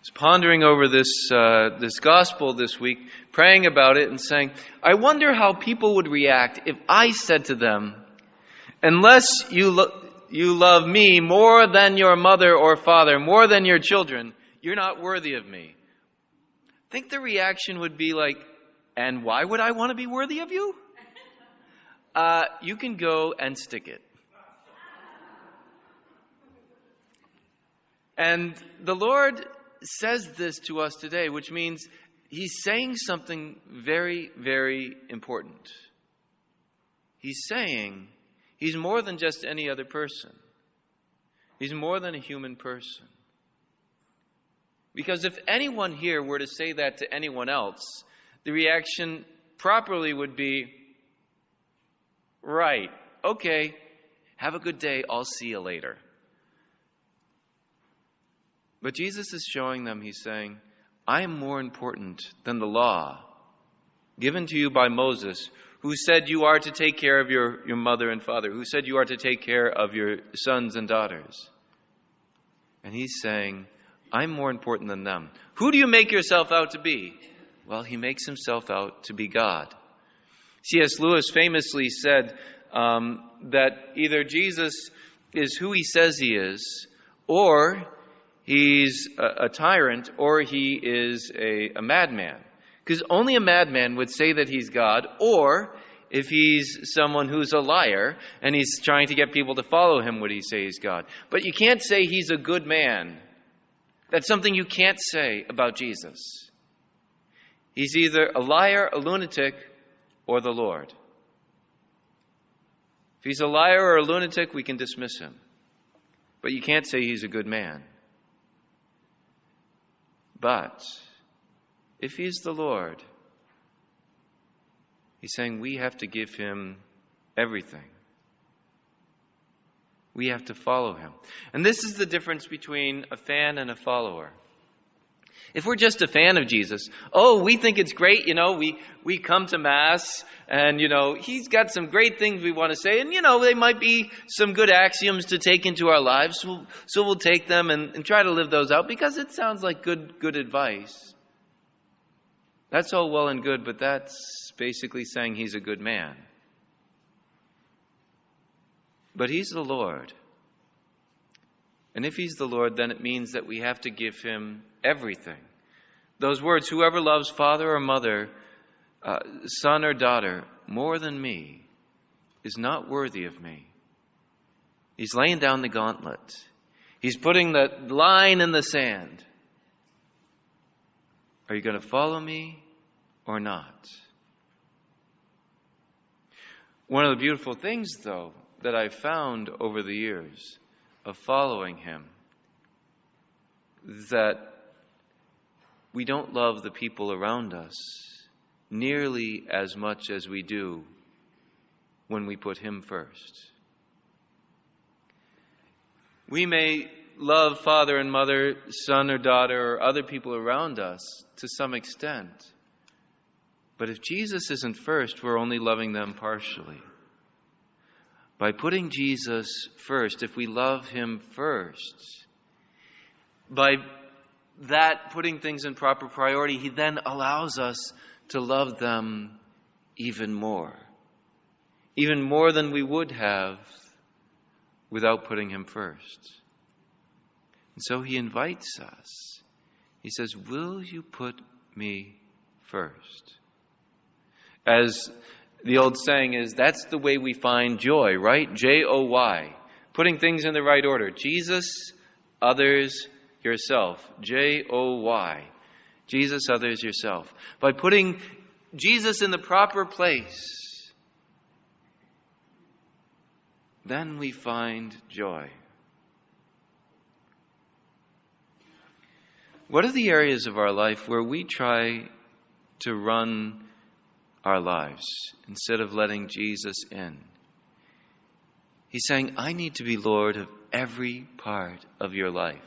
was pondering over this gospel this week, praying about it and saying, I wonder how people would react if I said to them, unless you love me more than your mother or father, more than your children, you're not worthy of me. I think the reaction would be like, and why would I want to be worthy of you? You can go and stick it. And the Lord says this to us today, which means He's saying something very, very important. He's saying He's more than just any other person. He's more than a human person. Because if anyone here were to say that to anyone else, the reaction properly would be, right, okay, have a good day, I'll see you later. But Jesus is showing them, He's saying, I am more important than the law given to you by Moses, who said you are to take care of your mother and father, who said you are to take care of your sons and daughters. And He's saying, I'm more important than them. Who do you make yourself out to be? Well, He makes Himself out to be God. C.S. Lewis famously said that either Jesus is who He says He is, or He's a tyrant, or He is a madman. Because only a madman would say that He's God, or if He's someone who's a liar and He's trying to get people to follow Him, would He say He's God. But you can't say He's a good man. That's something you can't say about Jesus. He's either a liar, a lunatic, or the Lord. If He's a liar or a lunatic, we can dismiss Him. But you can't say He's a good man. But if He's the Lord, He's saying we have to give Him everything. We have to follow Him. And this is the difference between a fan and a follower. If we're just a fan of Jesus, we think it's great, we come to Mass and, He's got some great things we want to say. And, they might be some good axioms to take into our lives. So we'll take them and try to live those out because it sounds like good advice. That's all well and good, but that's basically saying He's a good man. But He's the Lord. And if He's the Lord, then it means that we have to give Him everything. Those words, whoever loves father or mother, son or daughter, more than me, is not worthy of me. He's laying down the gauntlet. He's putting the line in the sand. Are you going to follow me or not? One of the beautiful things, though, that I've found over the years of following Him is that we don't love the people around us nearly as much as we do when we put Him first. We may love father and mother, son or daughter, or other people around us to some extent. But if Jesus isn't first, we're only loving them partially. By putting Jesus first, if we love Him first, by that putting things in proper priority, He then allows us to love them even more than we would have without putting Him first. And so He invites us. He says, will you put me first? As the old saying is, that's the way we find joy, right? Joy. Putting things in the right order. Jesus, others, yourself. Joy. Jesus, others, yourself. By putting Jesus in the proper place, then we find joy. What are the areas of our life where we try to run our lives instead of letting Jesus in? He's saying, I need to be Lord of every part of your life.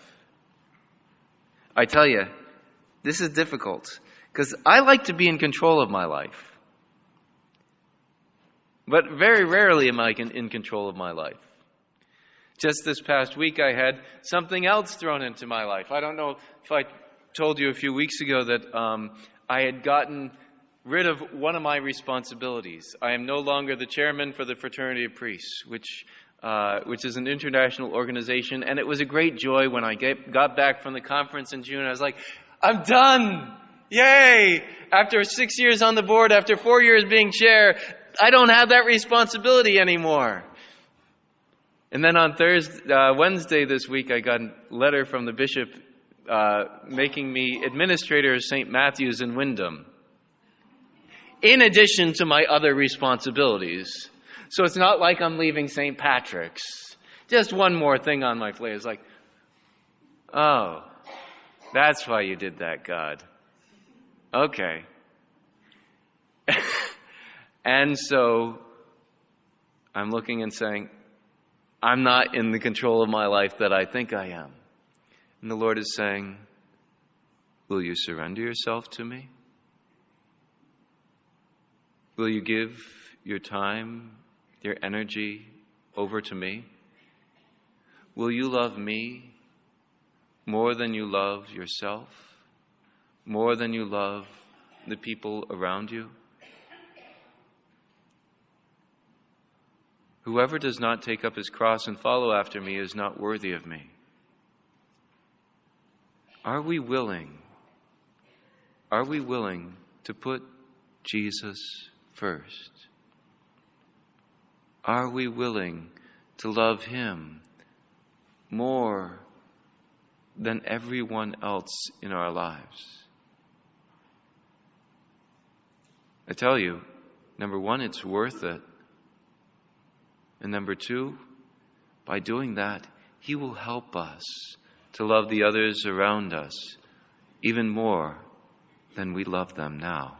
I tell you, this is difficult because I like to be in control of my life. But very rarely am I in control of my life. Just this past week, I had something else thrown into my life. I don't know if I told you a few weeks ago that I had gotten rid of one of my responsibilities. I am no longer the chairman for the Fraternity of Priests, which is an international organization, and it was a great joy when I got back from the conference in June. I was like, I'm done! Yay! After 6 years on the board, after 4 years being chair, I don't have that responsibility anymore. And then on Wednesday this week, I got a letter from the bishop making me administrator of St. Matthew's in Wyndham, in addition to my other responsibilities. So it's not like I'm leaving St. Patrick's. Just one more thing on my plate. It's like, oh, that's why you did that, God. Okay. And so I'm looking and saying, I'm not in the control of my life that I think I am. And the Lord is saying, will you surrender yourself to me? Will you give your time, your energy over to me? Will you love me more than you love yourself? More than you love the people around you? Whoever does not take up his cross and follow after me is not worthy of me. Are we willing to put Jesus first? Are we willing to love Him more than everyone else in our lives? I tell you, number one, it's worth it. And number two, by doing that, He will help us to love the others around us even more than we love them now.